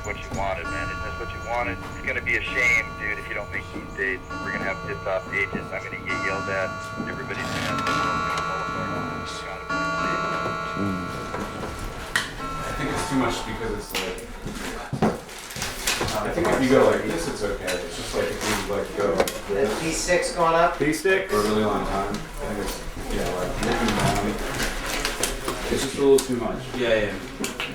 what you wanted, man. Isn't this what you wanted? It's gonna be a shame, dude, if you don't make these dates. We're gonna have pissed off agents. I'm gonna get yelled at. Everybody's gonna have the world's gonna fall apart. It's gotta I think it's too much because it's like, I think if you go like this, it's okay. It's just like if you like go like The P6 going up? P-stick for a really long time. I think it's, yeah, like looking down. It's just a little too much. Yeah, too much.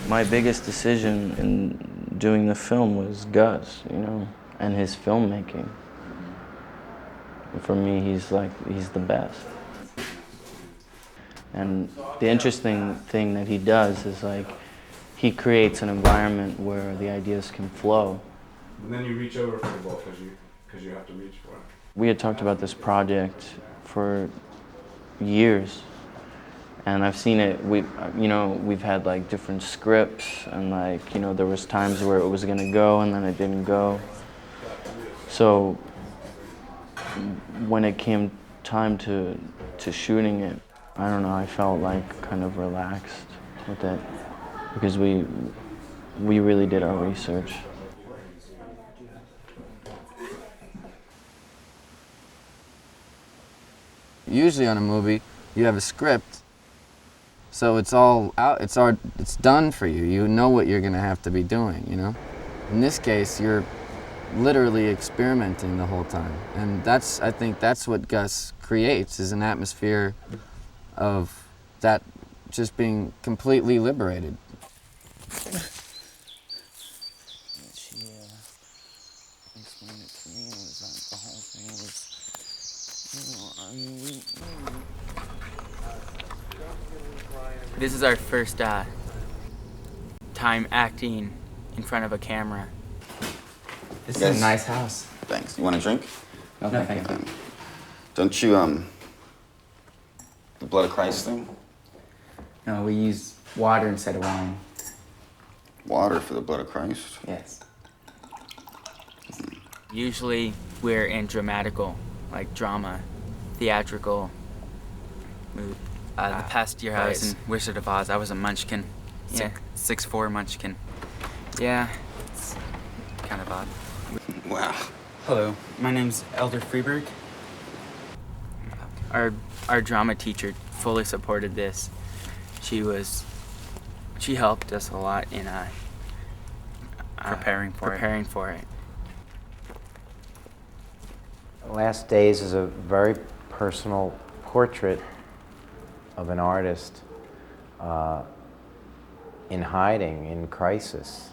My biggest decision in doing the film was Gus, you know, and his filmmaking. For me, he's the best. And the interesting thing that he does is like, he creates an environment where the ideas can flow. And then you reach over for the ball because you have to reach for it. We had talked about this project for years, and I've seen it. We've had like different scripts, and like, you know, there was times where it was gonna go and then it didn't go. So when it came time to shooting it, I don't know, I felt like kind of relaxed with it because we really did our research. Usually on a movie, you have a script, so it's all out, it's done for you. You know what you're gonna have to be doing, you know? In this case, you're literally experimenting the whole time. And I think that's what Gus creates, is an atmosphere of that just being completely liberated. This is our first time acting in front of a camera. This is a nice house. Thanks. You want a drink? No, thank you. Don't you, the blood of Christ thing? No, we use water instead of wine. Water for the blood of Christ? Yes. Usually we're in dramatical, like drama, theatrical mood. The past year I was in Wizard of Oz. I was a munchkin. Yeah. 6'4" munchkin. Yeah, it's kind of odd. Wow. Hello, my name's Elder Freeberg. Our drama teacher fully supported this. She helped us a lot in preparing for it. Last Days is a very personal portrait of an artist in hiding, in crisis,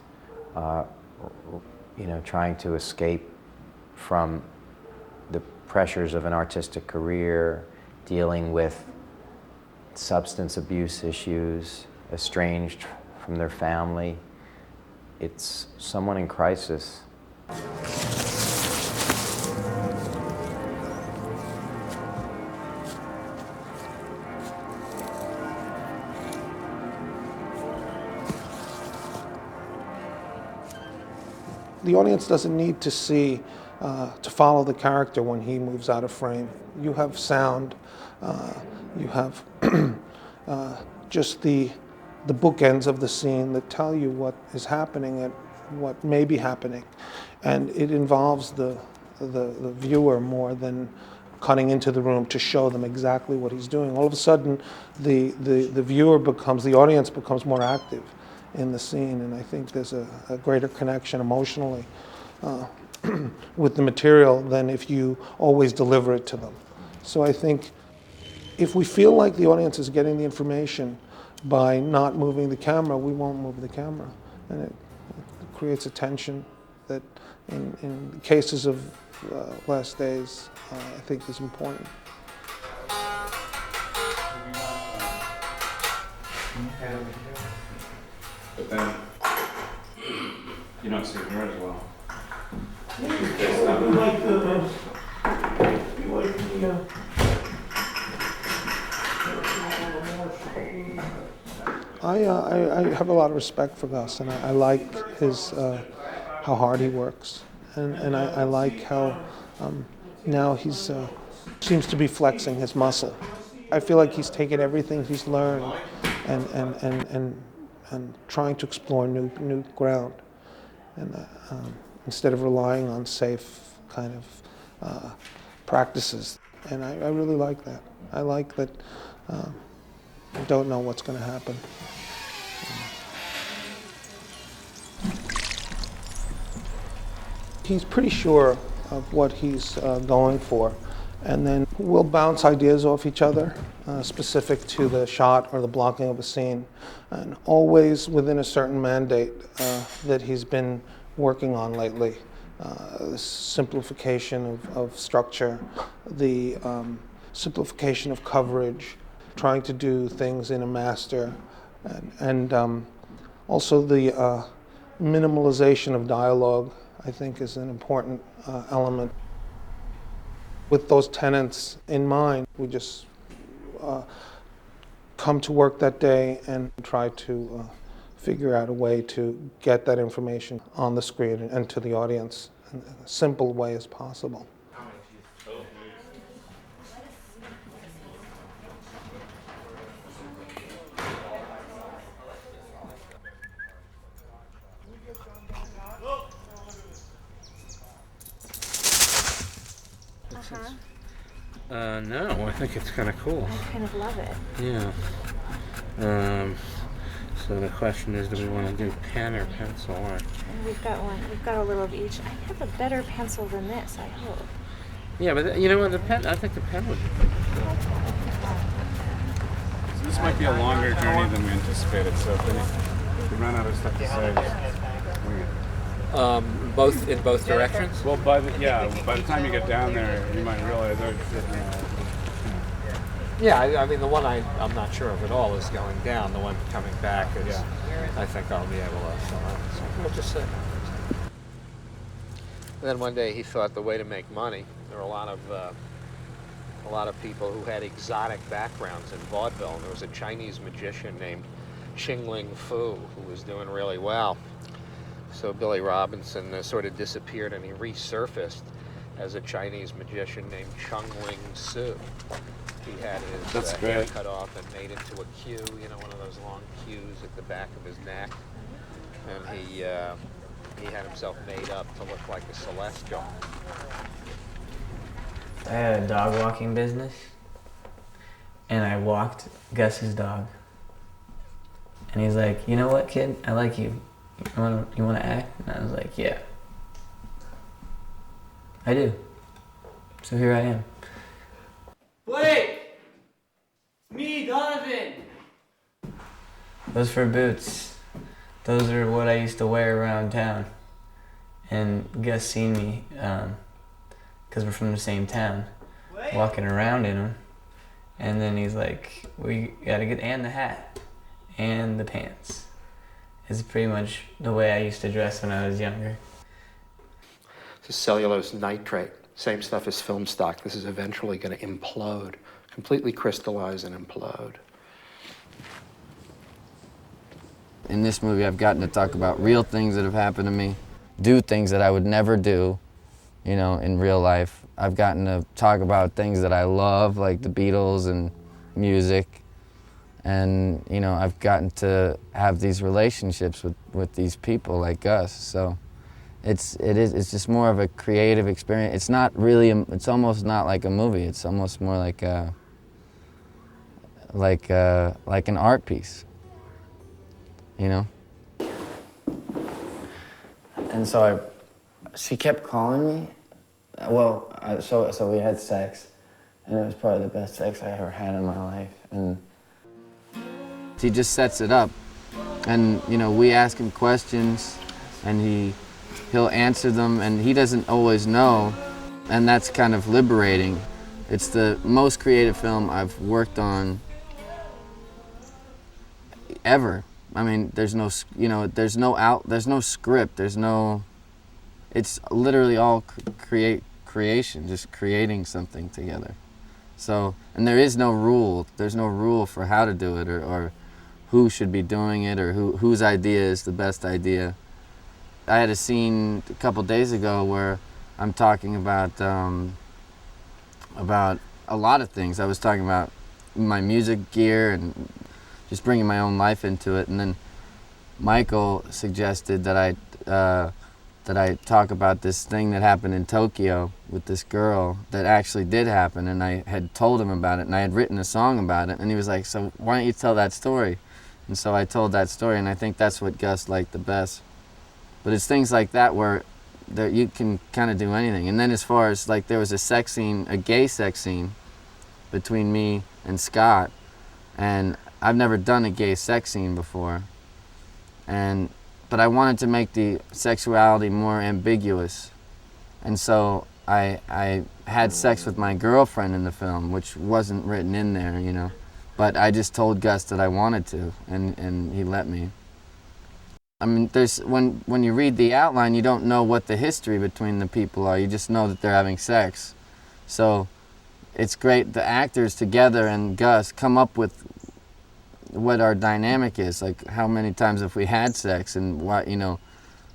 trying to escape from the pressures of an artistic career, dealing with substance abuse issues, estranged from their family. It's someone in crisis. The audience doesn't need to see, to follow the character when he moves out of frame. You have sound, you have just the bookends of the scene that tell you what is happening and what may be happening. And it involves the viewer more than cutting into the room to show them exactly what he's doing. All of a sudden, the audience becomes more active in the scene, and I think there's a greater connection emotionally with the material than if you always deliver it to them. So I think if we feel like the audience is getting the information by not moving the camera, we won't move the camera. And it creates a tension that in cases of Last Days, I think is important. But then you don't see her as well. I have a lot of respect for Gus, and I like his how hard he works, and I like how now he's seems to be flexing his muscle. I feel like he's taken everything he's learned and and trying to explore new ground, and instead of relying on safe kind of practices. And I really like that. I like that I don't know what's going to happen. He's pretty sure of what he's going for, and then we'll bounce ideas off each other specific to the shot or the blocking of a scene, and always within a certain mandate that he's been working on lately. The simplification of structure, the simplification of coverage, trying to do things in a master, and also the minimalization of dialogue, I think, is an important element. With those tenets in mind, we just come to work that day and try to figure out a way to get that information on the screen and to the audience in a simple way as possible. No, I think it's kind of cool. I kind of love it. Yeah. So the question is, do we want to do pen or pencil? Or? We've got one. We've got a little of each. I have a better pencil than this, I hope. Yeah, but you know what? The pen. I think the pen would be good. So this might be a longer journey than we anticipated. So if we run out of stuff to say, wing it. Both in both directions. Well, by the time you get down there, you might realize Yeah, I mean, the one I'm not sure of at all is going down. The one coming back is, I think I'll be able to. So we'll just see. Then one day he thought the way to make money. There were a lot of people who had exotic backgrounds in vaudeville. And there was a Chinese magician named Ching-Ling Fu who was doing really well. So Billy Robinson sort of disappeared, and he resurfaced as a Chinese magician named Chung-Ling Soo. He had his hair cut off and made into a queue, you know, one of those long queues at the back of his neck. And he had himself made up to look like a celestial. I had a dog walking business, and I walked Gus's dog. And he's like, "You know what, kid? I like you. You want to act?" And I was like, "Yeah, I do." So here I am. Blake! Me, Donovan! Those fur boots, those are what I used to wear around town. And Gus seen me, because we're from the same town, walking around in them. And then he's like, "We gotta get, and the hat, and the pants." It's pretty much the way I used to dress when I was younger. This is cellulose nitrate, same stuff as film stock. This is eventually going to implode, completely crystallize and implode. In this movie, I've gotten to talk about real things that have happened to me, do things that I would never do, you know, in real life. I've gotten to talk about things that I love, like the Beatles and music. And, you know, I've gotten to have these relationships with these people like Gus. So it's just more of a creative experience. It's not really, it's almost not like a movie. It's almost more like an art piece, you know? And so she kept calling me. Well, so we had sex, and it was probably the best sex I ever had in my life. And he just sets it up, and you know, we ask him questions, and he'll answer them, and he doesn't always know, and that's kind of liberating. It's the most creative film I've worked on ever. I mean, there's no script. It's literally all creation, just creating something together. So, and there is no rule. There's no rule for how to do it, or who should be doing it, or whose idea is the best idea. I had a scene a couple days ago where I'm talking about a lot of things. I was talking about my music gear and just bringing my own life into it, and then Michael suggested that I talk about this thing that happened in Tokyo with this girl that actually did happen, and I had told him about it, and I had written a song about it, and he was like, so why don't you tell that story? And so I told that story, and I think that's what Gus liked the best. But it's things like that where you can kind of do anything. And then as far as, like, there was a sex scene, a gay sex scene between me and Scott, and I've never done a gay sex scene before. But I wanted to make the sexuality more ambiguous. And so I had sex with my girlfriend in the film, which wasn't written in there, you know. But I just told Gus that I wanted to, and he let me. I mean, when you read the outline, you don't know what the history between the people are. You just know that they're having sex. So it's great, the actors together and Gus come up with what our dynamic is, like how many times have we had sex, and what, you know,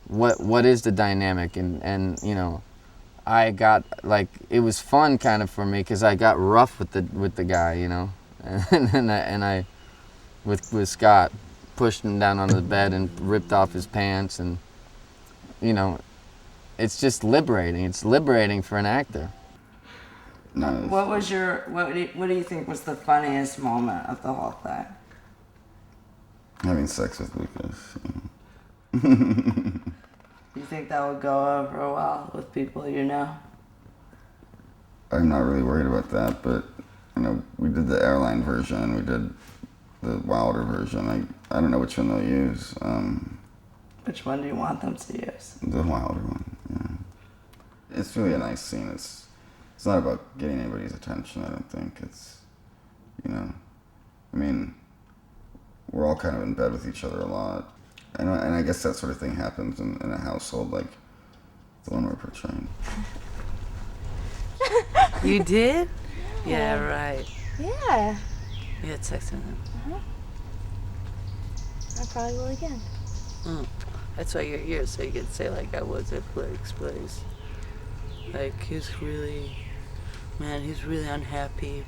what is the dynamic, and you know, I got, like, it was fun kind of for me because I got rough with the guy, you know, and I with Scott pushed him down onto the bed and ripped off his pants, and you know, it's just liberating. It's liberating for an actor. No. What do you think was the funniest moment of the whole thing? Having sex with Lucas. You think that would go over well with people you know? I'm not really worried about that, but you know, we did the airline version, we did the Wilder version. I don't know which one they'll use. Which one do you want them to use? The Wilder one. Yeah. It's really a nice scene. It's not about getting anybody's attention. I don't think it's, you know, I mean, we're all kind of in bed with each other a lot. And I guess that sort of thing happens in a household like the one we're portraying. You did? Yeah, right. Yeah. You had sex with him. I probably will again. That's why you're here, so you can say, like, I was at Blake's place. Like, he's really unhappy.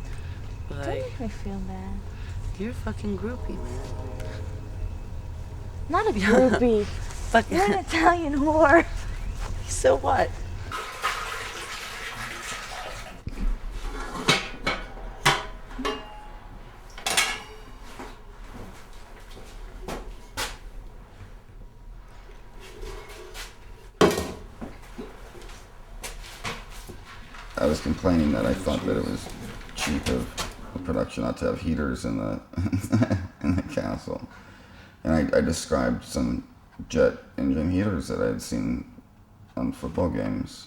Don't Like, make me feel bad. you're a fucking groupie, man. Not a groupie. But You're an Italian whore. so what? I was complaining that I thought that it was cheap of the production not to have heaters in the in the castle, and I described some jet engine heaters that I had seen on football games,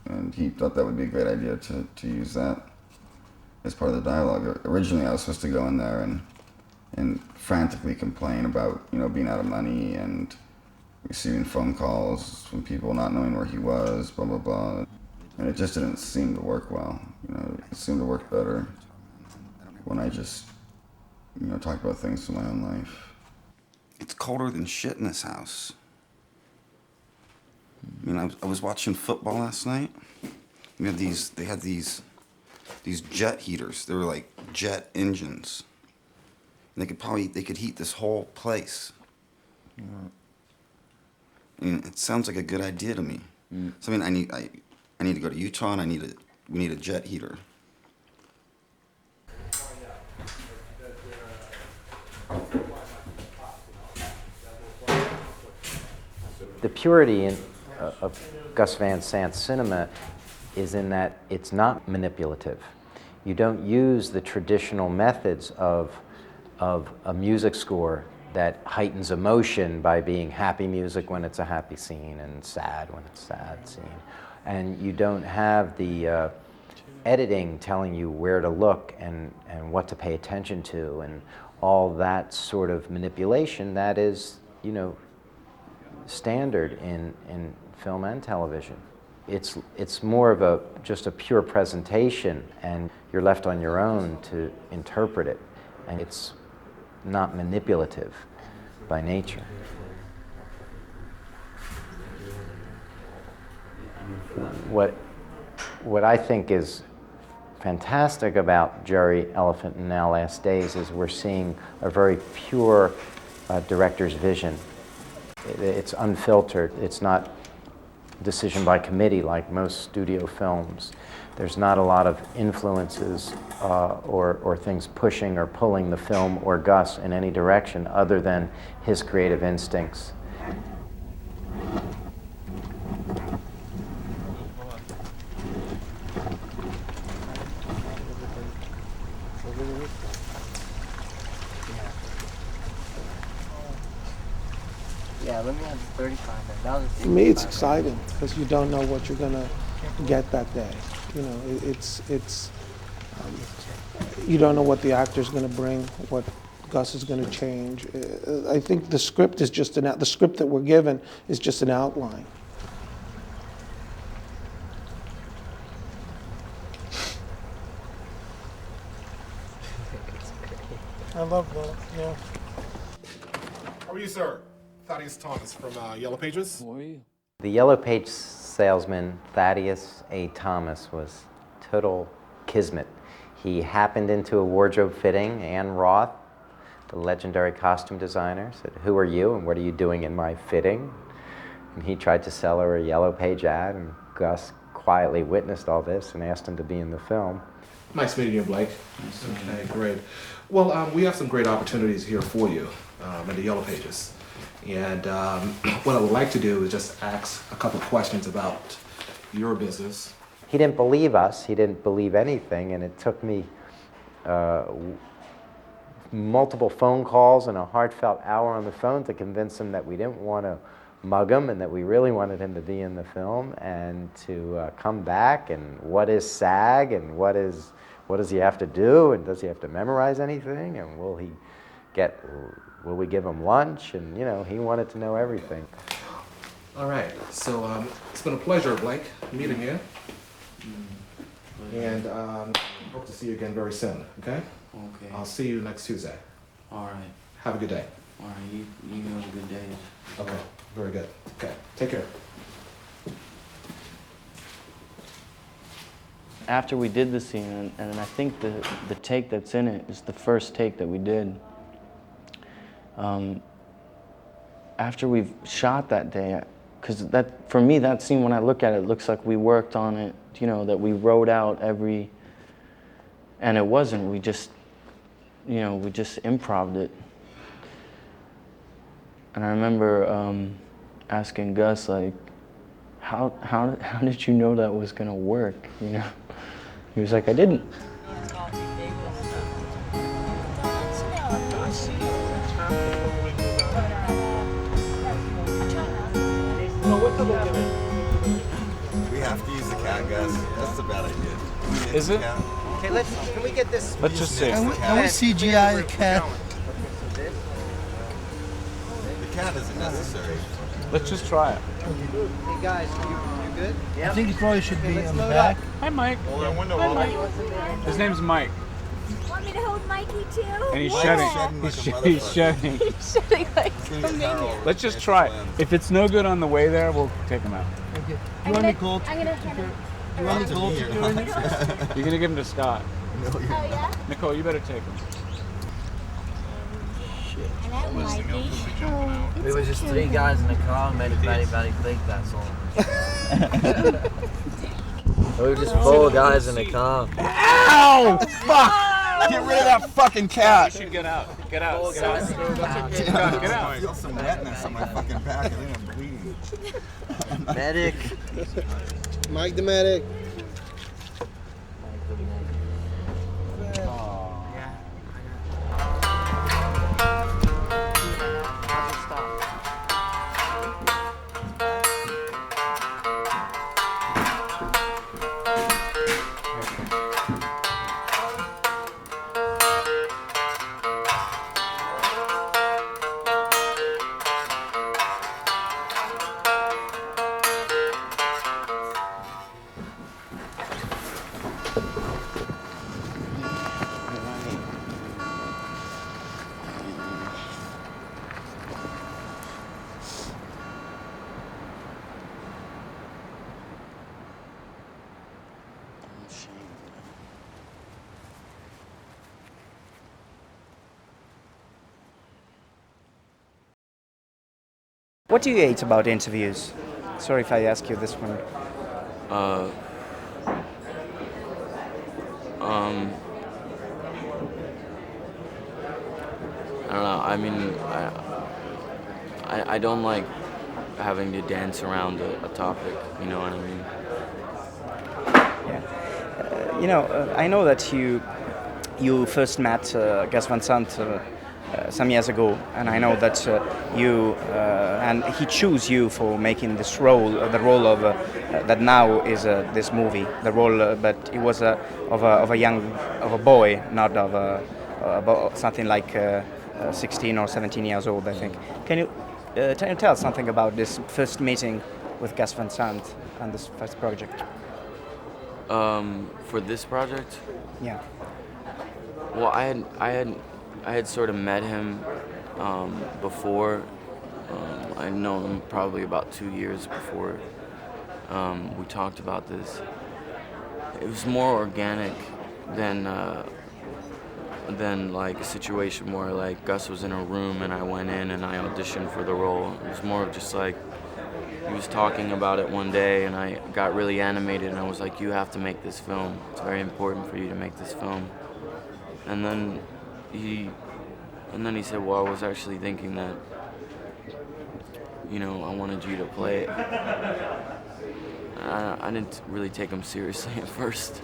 and he thought that would be a great idea to use that as part of the dialogue. Originally, I was supposed to go in there and frantically complain about, you know, being out of money and receiving phone calls from people not knowing where he was, blah blah blah. And it just didn't seem to work well. You know, it seemed to work better when I just, you know, talk about things from my own life. It's colder than shit in this house. I mean, I was watching football last night. They had these jet heaters. They were like jet engines. And they could heat this whole place. Yeah. I mean, it sounds like a good idea to me. So I mean, I need to go to Utah, and we need a jet heater. The purity of Gus Van Sant's cinema is in that it's not manipulative. You don't use the traditional methods of a music score that heightens emotion by being happy music when it's a happy scene and sad when it's a sad scene. And you don't have the editing telling you where to look and what to pay attention to and all that sort of manipulation that is, you know, standard in film and television. It's more of just a pure presentation, and you're left on your own to interpret it, and it's not manipulative by nature. What I think is fantastic about Jerry Elephant and Now Last Days is we're seeing a very pure director's vision It's unfiltered. It's not decision by committee like most studio films. There's not a lot of influences or things pushing or pulling the film or Gus in any direction other than his creative instincts. Yeah, let me have 35 then. That was For me, it's exciting because you don't know what you're gonna get that day. You know, you don't know what the actor's gonna bring, what Gus is gonna change. I think the script is just the script that we're given is just an outline. I love that, yeah. How are you, sir? Thaddeus Thomas from Yellow Pages. Who are you? The Yellow Page salesman, Thaddeus A. Thomas, was total kismet. He happened into a wardrobe fitting. Ann Roth, the legendary costume designer, said, "Who are you and what are you doing in my fitting?" And he tried to sell her a Yellow Page ad, and Gus quietly witnessed all this and asked him to be in the film. Nice meeting you, Blake. Okay, great. Well, we have some great opportunities here for you in the Yellow Pages. And what I would like to do is just ask a couple questions about your business. He didn't believe us. He didn't believe anything, and it took me multiple phone calls and a heartfelt hour on the phone to convince him that we didn't want to mug him and that we really wanted him to be in the film and to come back. And what is SAG and what does he have to do, and does he have to memorize anything, and will we give him lunch? And he wanted to know everything. All right, so it's been a pleasure, Blake, meeting you. And hope to see you again very soon, okay? Okay. I'll see you next Tuesday. All right. Have a good day. All right, you have a good day. Okay, very good. Okay, take care. After we did the scene, and I think the take that's in it is the first take that we did. After we've shot that day, because for me, that scene, when I look at it, looks like we worked on it, that we wrote out and it wasn't. We just improv'd it. And I remember asking Gus, like, how did you know that was gonna work? He was like, I didn't. We have to use the cat, Gus. That's a bad idea. Is it? Okay, can we get this? Let's just see. Can we CGI the cat? The cat isn't necessary. Let's just try it. Hey guys, you good? I think you probably should be in the back. Hi, Mike. Hi, Mike. His name's Mike. Want me to hold Mikey too? And he's Yeah. shedding. He's shedding. He's shedding like a maniac. Let's just try it. If it's no good on the way there, we'll take him out. Okay. You want me cold? I'm gonna hand him. You want me cold? You're gonna give him to Scott. Oh yeah? Nicole, you better take him. And that Mikey. We were just three guys in a car and made a very, very big, that's all. We were just four guys in a car. Ow! Fuck! Get rid of that fucking cat! You should get out. Get out. Get out. Get out. I feel some wetness on my fucking back. I think I'm bleeding. Medic. Mike the medic. What do you hate about interviews? Sorry if I ask you this one. I don't know. I mean, I don't like having to dance around a topic. You know what I mean? I know that you first met Gus Van Sant some years ago, and I know that you and he chose you for making this role, the role of that now is this movie, the role, but it was of a boy, not of something like 16 or 17 years old, I think. Can you tell something about this first meeting with Gus Van Sant and this first project? For this project? Yeah. Well, I had sort of met him before. I'd known him probably about 2 years before we talked about this. It was more organic than like a situation where like Gus was in a room and I went in and I auditioned for the role. It was more of just like he was talking about it one day and I got really animated and I was like, you have to make this film. It's very important for you to make this film. And then he said, well, I was actually thinking that, you know, I wanted you to play it. I didn't really take him seriously at first.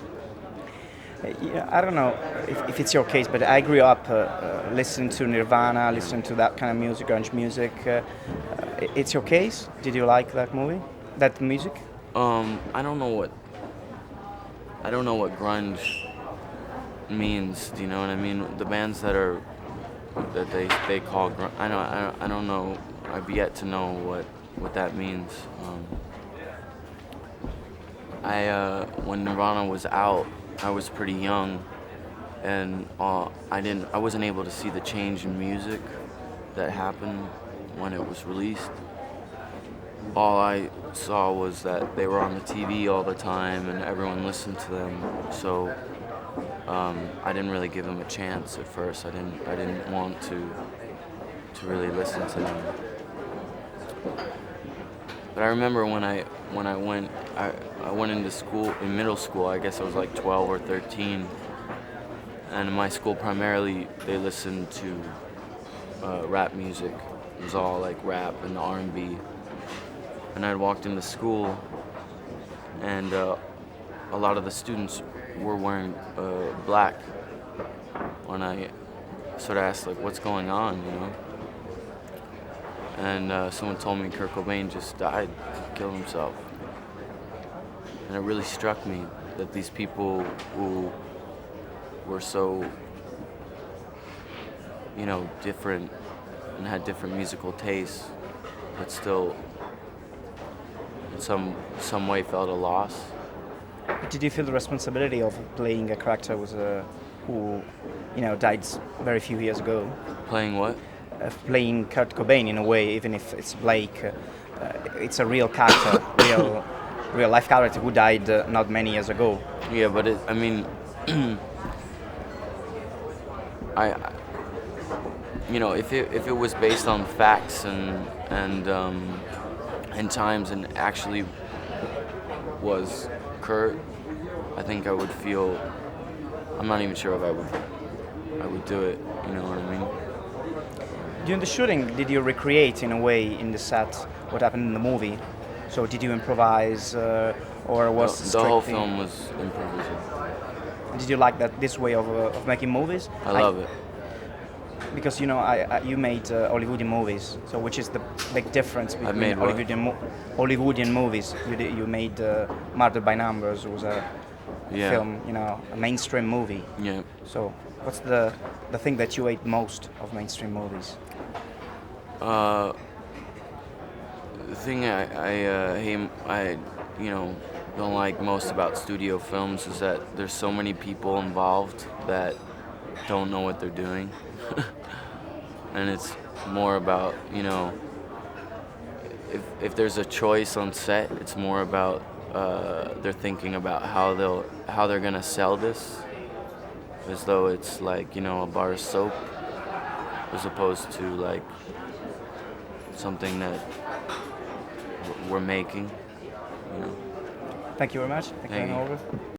Yeah, I don't know if it's your case, but I grew up listening to Nirvana, listening to that kind of music, grunge music. It's your case? Did you like that music? I don't know what grunge means. Do you know what I mean? The bands that they call grunge. I don't know. I've yet to know what that means. When Nirvana was out, I was pretty young, and I wasn't able to see the change in music that happened when it was released. All I saw was that they were on the TV all the time and everyone listened to them. So I didn't really give them a chance at first. I didn't want to really listen to them. But I remember when I went into school, in middle school, I guess I was like 12 or 13. And in my school, primarily, they listened to rap music. It was all like rap and R&B. And I'd walked into school, and a lot of the students were wearing black. When I sort of asked, like, what's going on, you know? And someone told me Kurt Cobain just died, killed himself. And it really struck me that these people who were so, you know, different and had different musical tastes, but still in some way felt a loss. Did you feel the responsibility of playing a character who, you know, died very few years ago? Playing what? Playing Kurt Cobain in a way, even if it's Blake, it's a real character, real life character who died not many years ago. Yeah, but I mean, you know, if it was based on facts and times and actually was Kurt, I think I would feel. I'm not even sure if I would do it. You know what I mean? During the shooting, did you recreate in a way in the set what happened in the movie? So did you improvise, or was the whole film was improvisation? Did you like that this way of making movies? I love it. Because you know, you made Hollywoodian movies. So which is the big difference between Hollywoodian movies? You made Murder by Numbers. It was a film, you know, a mainstream movie. Yeah. So what's the thing that you hate most of mainstream movies? The thing I you know, don't like most about studio films is that there's so many people involved that don't know what they're doing. And it's more about, you know, if there's a choice on set, it's more about they're thinking about how they're gonna sell this, as though it's like, you know, a bar of soap, as opposed to like something that we're making. You know. Thank you very much. Thank you, Thank you. Over.